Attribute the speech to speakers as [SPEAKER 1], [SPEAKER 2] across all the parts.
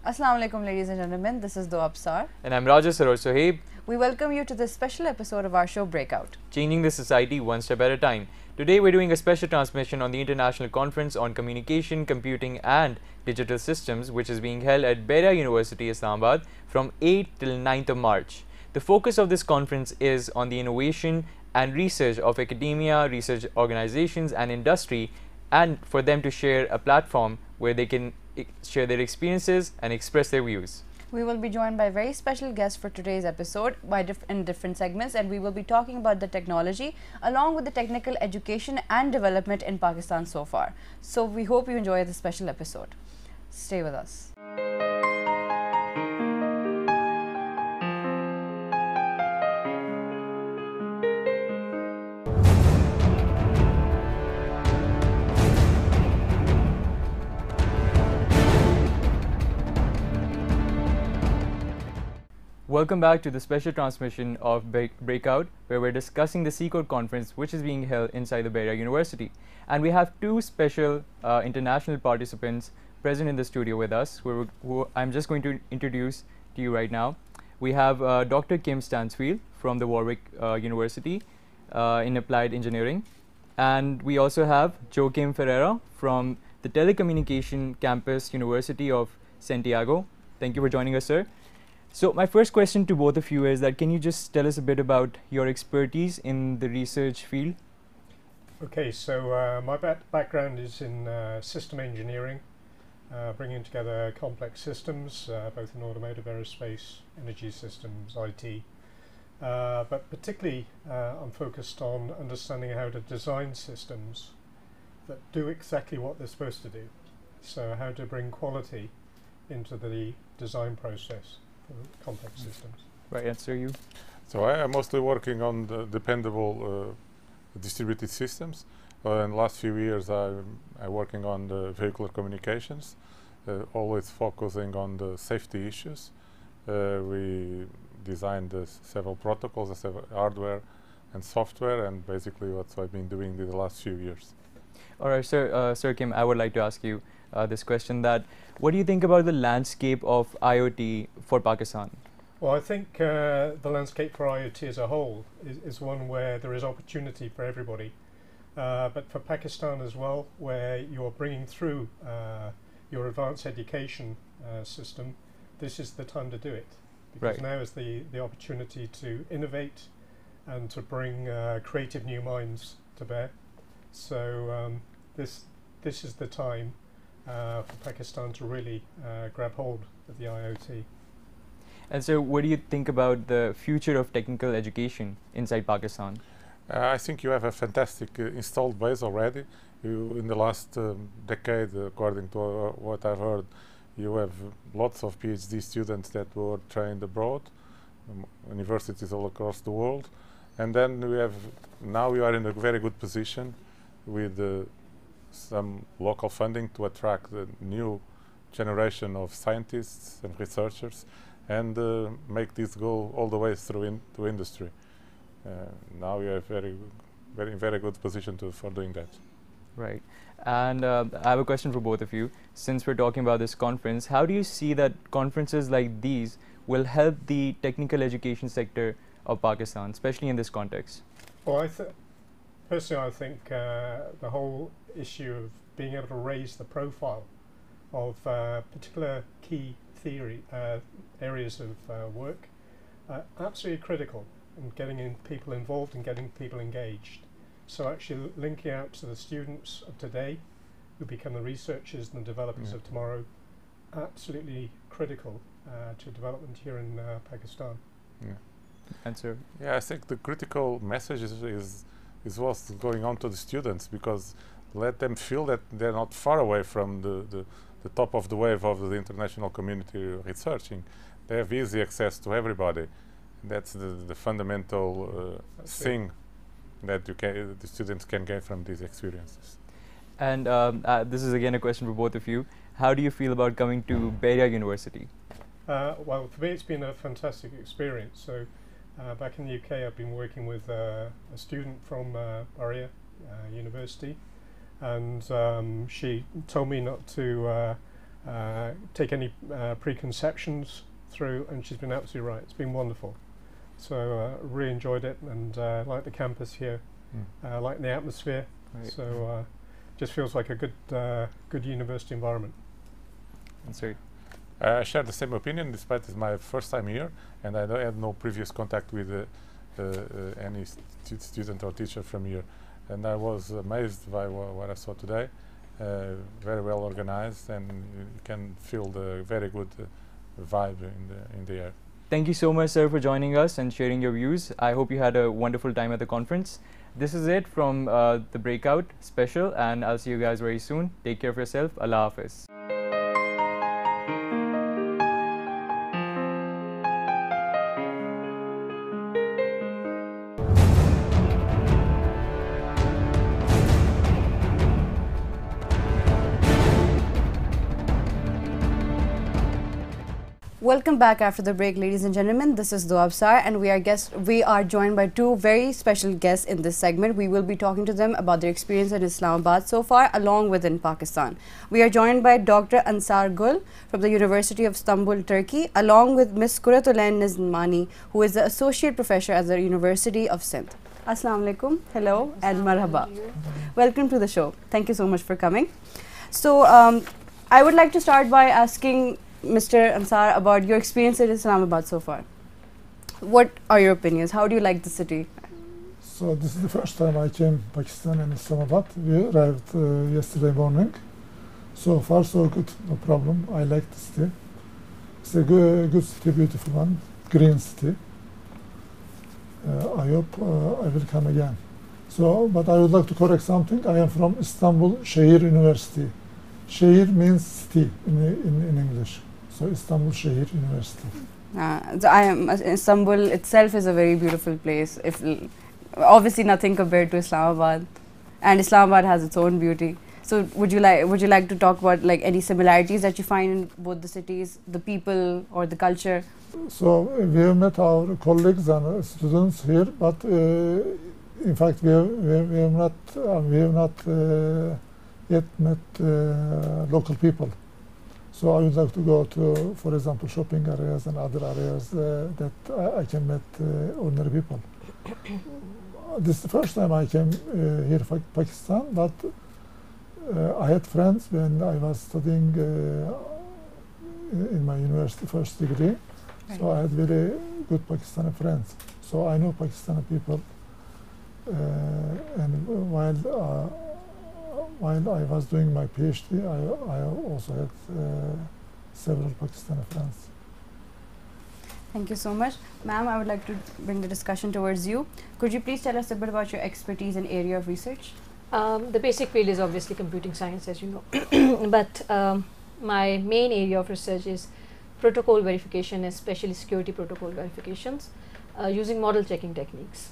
[SPEAKER 1] Assalamu alaikum, ladies and gentlemen. This is Doab Sar.
[SPEAKER 2] And I'm Raja Saroj Sohaib.
[SPEAKER 1] We welcome you to this special episode of our show Breakout,
[SPEAKER 2] Changing the society one step at a time. Today we're doing a special transmission on the International Conference on Communication, Computing and Digital Systems, which is being held at Bahria University, Islamabad from 8th till 9th of March. The focus of this conference is on the innovation and research of academia, research organizations and industry, and for them to share a platform where they can share their experiences and express their views.
[SPEAKER 1] We will be joined by very special guests for today's episode in different segments, and we will be talking about the technology along with the technical education and development in Pakistan so far. So we hope you enjoy this special episode. Stay with us.
[SPEAKER 2] Welcome back to the special transmission of Breakout, where we're discussing the C-Code conference which is being held inside the Bahria University. And we have two special international participants present in the studio with us, who I'm just going to introduce to you right now. We have Dr. Kim Stansfield from the Warwick University in Applied Engineering. And we also have Joaquim Ferreira from the Telecommunication Campus University of Santiago. Thank you for joining us, sir. So my first question to both of you is that can you just tell us a bit about your expertise in the research field?
[SPEAKER 3] Okay, so my background is in system engineering, bringing together complex systems, both in automotive, aerospace, energy systems, IT. But particularly I'm focused on understanding how to design systems that do exactly what they're supposed to do. So how to bring quality into the design process for complex systems.
[SPEAKER 2] Right, and sir, you?
[SPEAKER 4] So I am mostly working on the dependable distributed systems. In the last few years I'm working on the vehicular communications, always focusing on the safety issues. We designed several protocols, several hardware and software, and basically what I've been doing in the last few years.
[SPEAKER 2] All right, Sir Kim, I would like to ask you this question, that what do you think about the landscape of IoT for Pakistan?
[SPEAKER 3] Well, I think the landscape for IoT as a whole is one where there is opportunity for everybody. But for Pakistan as well, where you're bringing through your advanced education system, this is the time to do it. Because now is the opportunity to innovate and to bring creative new minds to bear. So this is the time for Pakistan to really grab hold of the IoT.
[SPEAKER 2] And so what do you think about the future of technical education inside Pakistan?
[SPEAKER 4] I think you have a fantastic installed base already. In the last decade, according to what I've heard, you have lots of PhD students that were trained abroad, universities all across the world. And then now we are in a very good position with some local funding to attract the new generation of scientists and researchers and make this go all the way through into industry. Now we are very good position for doing that.
[SPEAKER 2] Right. And I have a question for both of you. Since we're talking about this conference, how do you see that conferences like these will help the technical education sector of Pakistan, especially in this context?
[SPEAKER 3] Well, personally, I think the whole issue of being able to raise the profile of particular key areas of work absolutely critical in getting people involved and getting people engaged. So actually linking out to the students of today who become the researchers and the developers of tomorrow, absolutely critical to development here in Pakistan.
[SPEAKER 4] Yeah.
[SPEAKER 2] Answer.
[SPEAKER 4] Yeah, I think the critical message is what's going on to the students, because let them feel that they're not far away from the top of the wave of the international community researching. They have easy access to everybody. That's the fundamental thing that the students can get from these experiences.
[SPEAKER 2] And this is again a question for both of you. How do you feel about coming to Bahria University?
[SPEAKER 3] Well, for me it's been a fantastic experience. So back in the UK I've been working with a student from Bahria University, and she told me not to take any preconceptions through, and she's been absolutely right. It's been wonderful. So really enjoyed it, and like the campus here, like the atmosphere.
[SPEAKER 2] Right.
[SPEAKER 3] So just feels like a good university environment.
[SPEAKER 2] That's right.
[SPEAKER 4] I share the same opinion, despite it's my first time here, and I had no previous contact with any student or teacher from here. And I was amazed by what I saw today. Very well organized, and you can feel the very good vibe in the air.
[SPEAKER 2] Thank you so much, sir, for joining us and sharing your views. I hope you had a wonderful time at the conference. This is it from the Breakout special, and I'll see you guys very soon. Take care of yourself. Allah Hafiz.
[SPEAKER 1] Welcome back after the break, ladies and gentlemen. This is Duab Sar, and we are joined by two very special guests in this segment. We will be talking to them about their experience in Islamabad so far, along with in Pakistan. We are joined by Dr. Ansar Gul from the University of Istanbul, Turkey, along with Ms. Kuratulain Nizmani, who is the Associate Professor at the University of Sindh. Assalamu alaikum, hello, and marhaba. Welcome to the show. Thank you so much for coming. So, I would like to start by asking Mr. Ansar about your experience in Islamabad so far. What are your opinions? How do you like the city?
[SPEAKER 5] So this is the first time I came to Pakistan and Islamabad. We arrived yesterday morning. So far so good, no problem. I like the city. It's a good city, beautiful one, green city. I hope I will come again. So, but I would like to correct something. I am from Istanbul Şehir University. Şehir means city in English. So Istanbul Şehir University.
[SPEAKER 1] So Istanbul itself is a very beautiful place. Obviously nothing compared to Islamabad, and Islamabad has its own beauty. So would you like to talk about like any similarities that you find in both the cities, the people or the culture?
[SPEAKER 5] So we have met our colleagues and students here, but in fact we have not yet met local people. So I would like to go to, for example, shopping areas and other areas that I can meet ordinary people. This is the first time I came here to Pakistan, but I had friends when I was studying in my university first degree. Right. So I had very good Pakistani friends. So I know Pakistani people, and while I was doing my PhD, I also had several Pakistani friends.
[SPEAKER 1] Thank you so much. Ma'am, I would like to bring the discussion towards you. Could you please tell us a bit about your expertise and area of research?
[SPEAKER 6] The basic field is obviously computing science, as you know. But my main area of research is protocol verification, especially security protocol verifications, using model checking techniques.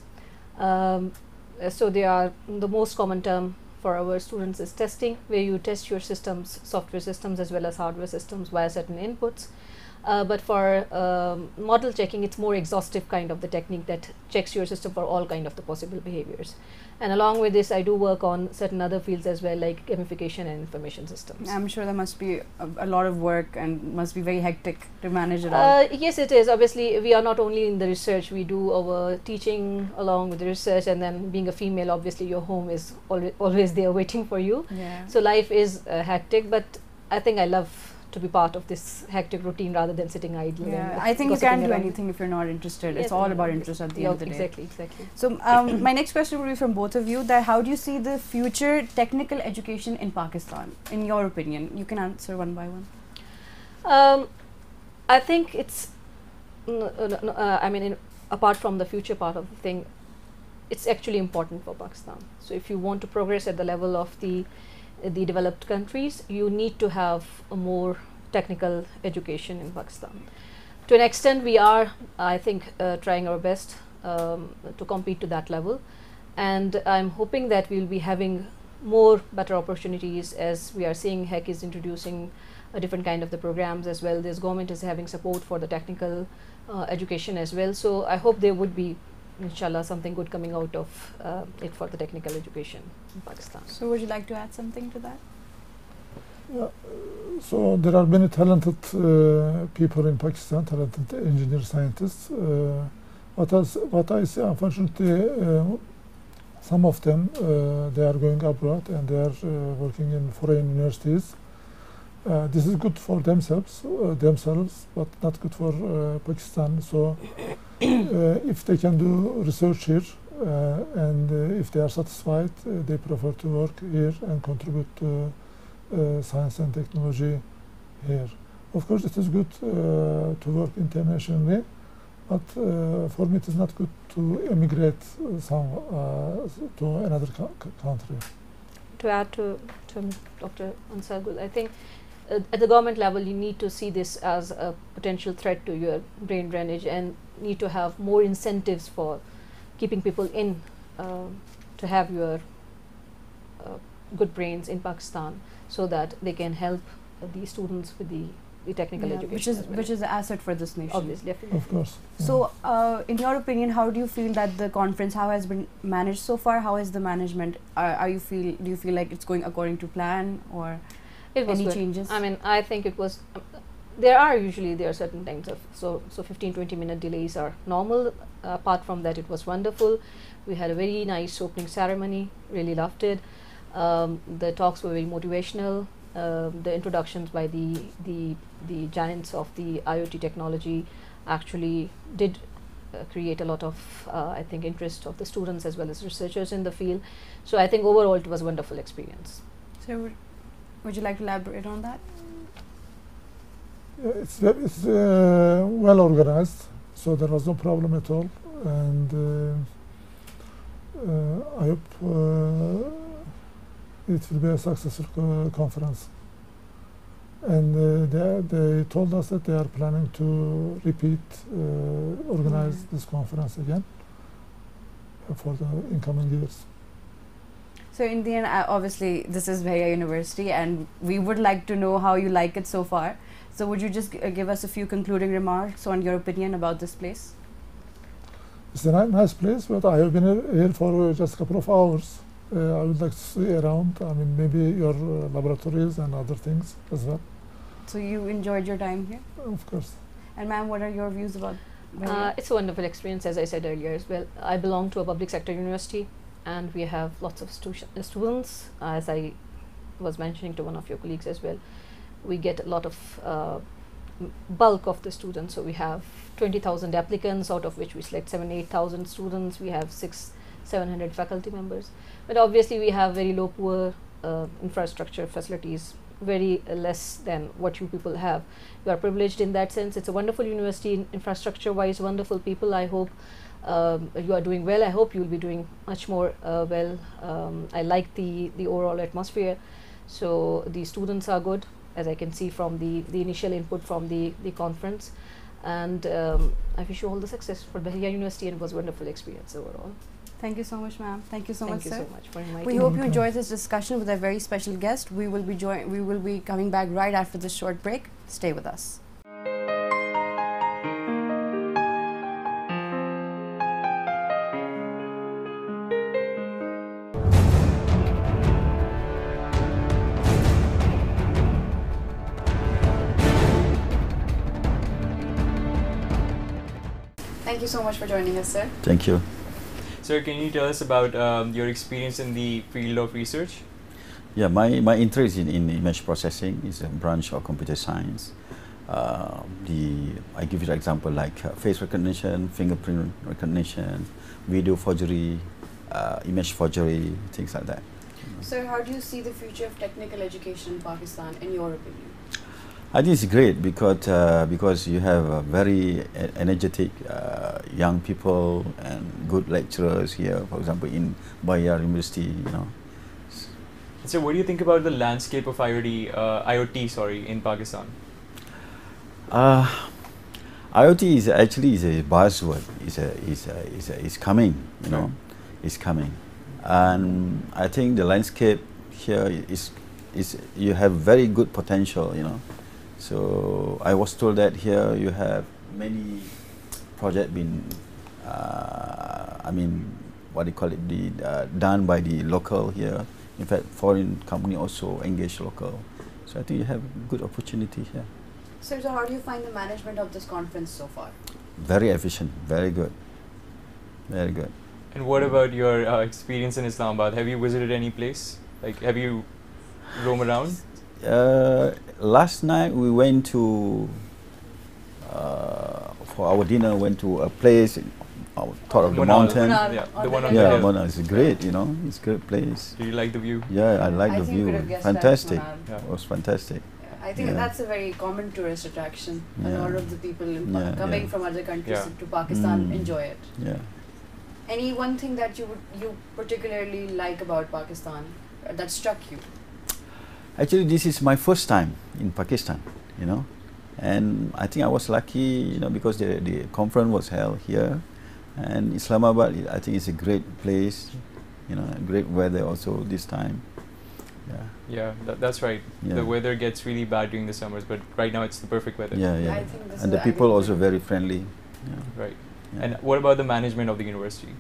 [SPEAKER 6] So they are the most common term for our students is testing, where you test your systems, software systems as well as hardware systems via certain inputs. But for model checking, it's more exhaustive kind of the technique that checks your system for all kind of the possible behaviors. And along with this, I do work on certain other fields as well, like gamification and information systems.
[SPEAKER 1] I'm sure there must be a lot of work and must be very hectic to manage it all.
[SPEAKER 6] Yes, it is. Obviously, we are not only in the research, we do our teaching along with the research, and then being a female, obviously your home is always there waiting for you.
[SPEAKER 1] Yeah.
[SPEAKER 6] So life is hectic, but I think I love to be part of this hectic routine rather than sitting idle.
[SPEAKER 1] Yeah, I think you can't do anything if you're not interested.
[SPEAKER 6] Yes,
[SPEAKER 1] it's all about interest at the end of the day.
[SPEAKER 6] Exactly.
[SPEAKER 1] So my next question will be from both of you, that how do you see the future technical education in Pakistan, in your opinion? You can answer one by one.
[SPEAKER 6] I think it's, I mean, apart from the future part of the thing, it's actually important for Pakistan. So if you want to progress at the level of the developed countries, you need to have a more technical education in Pakistan. To an extent, we are, I think, trying our best to compete to that level, and I'm hoping that we'll be having more better opportunities, as we are seeing HEC is introducing a different kind of the programs as well. This government is having support for the technical education as well. So I hope there would be, inshallah, something good coming out of it for the technical education in Pakistan.
[SPEAKER 1] So would you like to add something to that?
[SPEAKER 5] So there are many talented people in Pakistan, talented engineer scientists. What I see, unfortunately, some of them they are going abroad and they are working in foreign universities. This is good for themselves, but not good for Pakistan. So if they can do research here and if they are satisfied, they prefer to work here and contribute to science and technology here. Of course, it is good to work internationally, but for me it is not good to emigrate to another country.
[SPEAKER 6] To add to Dr. Ansargul, I think at the government level you need to see this as a potential threat to your brain drainage and need to have more incentives for keeping people in to have your good brains in Pakistan, so that they can help the students with the technical education,
[SPEAKER 1] which is an asset for this nation.
[SPEAKER 6] Obviously, definitely.
[SPEAKER 5] Of course.
[SPEAKER 1] So, in your opinion, how do you feel that the conference, how has been managed so far? How is the management? Do you feel like it's going according to plan, or any changes?
[SPEAKER 6] I mean, I think it was. There are certain times of 15-20 minute delays are normal. Apart from that, it was wonderful. We had a very nice opening ceremony. Really loved it. The talks were very motivational. The introductions by the giants of the IoT technology actually did create a lot of I think interest of the students as well as researchers in the field. So I think overall it was a wonderful experience.
[SPEAKER 1] So would you like to elaborate on that?
[SPEAKER 5] It's well organized, so there was no problem at all, and I hope it will be a successful conference. And they told us that they are planning to organize this conference again for the incoming years.
[SPEAKER 1] So in the end, obviously this is Bahria University and we would like to know how you like it so far. So would you just give us a few concluding remarks on your opinion about this place?
[SPEAKER 5] It's a nice place, but I have been here for just a couple of hours. I would like to see around, I mean, maybe your laboratories and other things as well.
[SPEAKER 1] So you enjoyed your time here?
[SPEAKER 5] Of course.
[SPEAKER 1] And ma'am, what are your views about Bahria?
[SPEAKER 6] It's a wonderful experience, as I said earlier as well. I belong to a public sector university and we have lots of students, as I was mentioning to one of your colleagues as well. We get a lot of bulk of the students, so we have 20,000 applicants, out of which we select 7,000-8,000 students. We have 600-700 faculty members, but obviously we have very low, poor infrastructure facilities, very less than what you people have. You are privileged in that sense. It's a wonderful university, infrastructure-wise, wonderful people. I hope you are doing well. I hope you will be doing much more well. I like the overall atmosphere. So the students are good, as I can see from the initial input from the conference, and I wish you all the success for Bahria University, and it was a wonderful experience overall.
[SPEAKER 1] Thank you so much, ma'am. Thank you so much, sir.
[SPEAKER 6] Thank you so much for inviting
[SPEAKER 1] We
[SPEAKER 6] me.
[SPEAKER 1] hope you enjoyed this discussion with a very special guest. We will be coming back right after this short break. Stay with us. Thank you so much for joining us, sir.
[SPEAKER 2] Thank you. Sir, can you tell us about your experience in the field of research?
[SPEAKER 7] Yeah, my interest in image processing is a branch of computer science. I give you an example like face recognition, fingerprint recognition, video forgery, image forgery, things like that.
[SPEAKER 1] Sir, how do you see the future of technical education in Pakistan, in your opinion?
[SPEAKER 7] I think it's great because you have very energetic young people and good lecturers here. For example, in Bahria University, you know.
[SPEAKER 2] So, what do you think about the landscape of IoT in Pakistan?
[SPEAKER 7] IoT is actually a buzzword. It's coming, you know. It's coming, and I think the landscape here is you have very good potential, you know. So I was told that here you have many projects been, done by the local here. In fact, foreign company also engage local So I think you have good opportunity here.
[SPEAKER 1] So how do you find the management of this conference so far?
[SPEAKER 7] Very efficient, very good, very good.
[SPEAKER 2] And what about your experience in Islamabad? Have you visited any place? Like, have you roam around?
[SPEAKER 7] Last night we went to for our dinner. Went to a place on top of the
[SPEAKER 2] Munal.
[SPEAKER 7] mountain.
[SPEAKER 1] Munal.
[SPEAKER 2] Yeah,
[SPEAKER 1] On
[SPEAKER 2] the
[SPEAKER 1] the
[SPEAKER 2] one on
[SPEAKER 1] hill.
[SPEAKER 2] the
[SPEAKER 7] Yeah,
[SPEAKER 2] hill.
[SPEAKER 7] Mona is great. You know, it's a great place.
[SPEAKER 2] Do you like the view?
[SPEAKER 7] Yeah, I like
[SPEAKER 1] I
[SPEAKER 7] the
[SPEAKER 1] think we could
[SPEAKER 7] view.
[SPEAKER 1] have guessed that,
[SPEAKER 7] Fantastic.
[SPEAKER 1] Munal.
[SPEAKER 2] Yeah.
[SPEAKER 7] It was fantastic.
[SPEAKER 1] Yeah, I think
[SPEAKER 7] Yeah.
[SPEAKER 1] that's a very common tourist attraction. A
[SPEAKER 7] Yeah.
[SPEAKER 1] lot of the people in
[SPEAKER 7] Yeah,
[SPEAKER 1] coming
[SPEAKER 7] yeah.
[SPEAKER 1] from other countries
[SPEAKER 2] Yeah.
[SPEAKER 1] to Pakistan
[SPEAKER 7] Mm.
[SPEAKER 1] enjoy it.
[SPEAKER 7] Yeah.
[SPEAKER 1] Any one thing that you particularly like about Pakistan that struck you?
[SPEAKER 7] Actually, this is my first time in Pakistan, you know, and I think I was lucky, you know, because the conference was held here, and Islamabad, I think it's a great place, you know, great weather also this time. Yeah,
[SPEAKER 2] Yeah, that's right.
[SPEAKER 7] Yeah.
[SPEAKER 2] The weather gets really bad during the summers, but right now it's the perfect weather.
[SPEAKER 7] yeah,
[SPEAKER 1] I
[SPEAKER 7] yeah.
[SPEAKER 1] think this
[SPEAKER 7] And
[SPEAKER 1] is
[SPEAKER 7] the people
[SPEAKER 1] agree.
[SPEAKER 7] also very friendly. Yeah.
[SPEAKER 2] Right.
[SPEAKER 7] Yeah.
[SPEAKER 2] And what about the management of the university?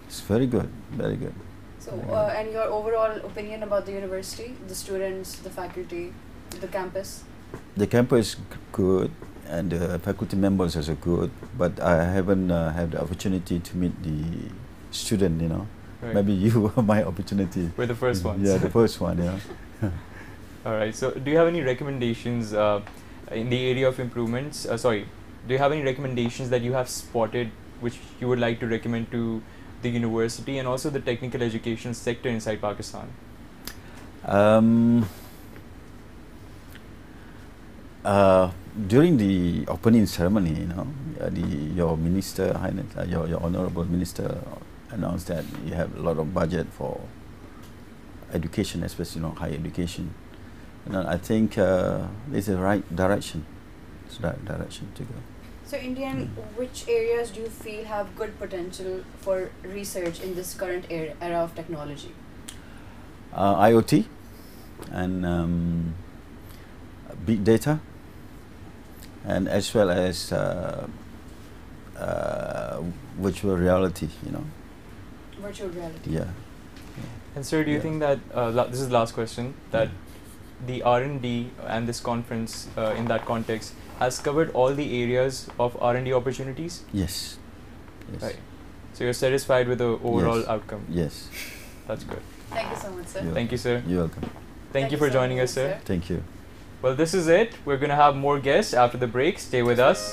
[SPEAKER 7] It's very good, very good.
[SPEAKER 1] So, and your overall opinion about the university, the students, the faculty, the campus?
[SPEAKER 7] The campus is good, and the faculty members also good, but I haven't had the opportunity to meet the student, you know.
[SPEAKER 2] Right.
[SPEAKER 7] Maybe you were my opportunity.
[SPEAKER 2] We're the first ones.
[SPEAKER 7] Yeah, the first one, yeah.
[SPEAKER 2] All right. So, do you have any recommendations in the area of improvements? Do you have any recommendations that you have spotted which you would like to recommend to the university and also the technical education sector inside Pakistan?
[SPEAKER 7] During the opening ceremony, you know, your minister, your honorable minister, announced that you have a lot of budget for education, especially, you know, higher education. And I think it's the right direction. It's the right direction to go.
[SPEAKER 1] So, Indian, which areas do you feel have good potential for research in this current era of technology?
[SPEAKER 7] IoT and big data, and as well as virtual reality, you know.
[SPEAKER 1] Virtual reality.
[SPEAKER 7] Yeah.
[SPEAKER 2] And sir, do you
[SPEAKER 7] Yeah.
[SPEAKER 2] think that this is the last question, that the R&D and this conference in that context has covered all the areas of R&D opportunities?
[SPEAKER 7] Yes. Yes.
[SPEAKER 2] Right. So you're satisfied with the overall
[SPEAKER 7] Yes.
[SPEAKER 2] outcome?
[SPEAKER 7] Yes.
[SPEAKER 2] That's good.
[SPEAKER 1] Thank you so much, sir.
[SPEAKER 7] You're
[SPEAKER 2] Thank you, sir.
[SPEAKER 7] You're welcome.
[SPEAKER 2] Thank you for
[SPEAKER 1] so
[SPEAKER 2] joining
[SPEAKER 1] much,
[SPEAKER 2] us, sir.
[SPEAKER 7] Thank you.
[SPEAKER 2] Well, this is it. We're going to have more guests after the break. Stay with us.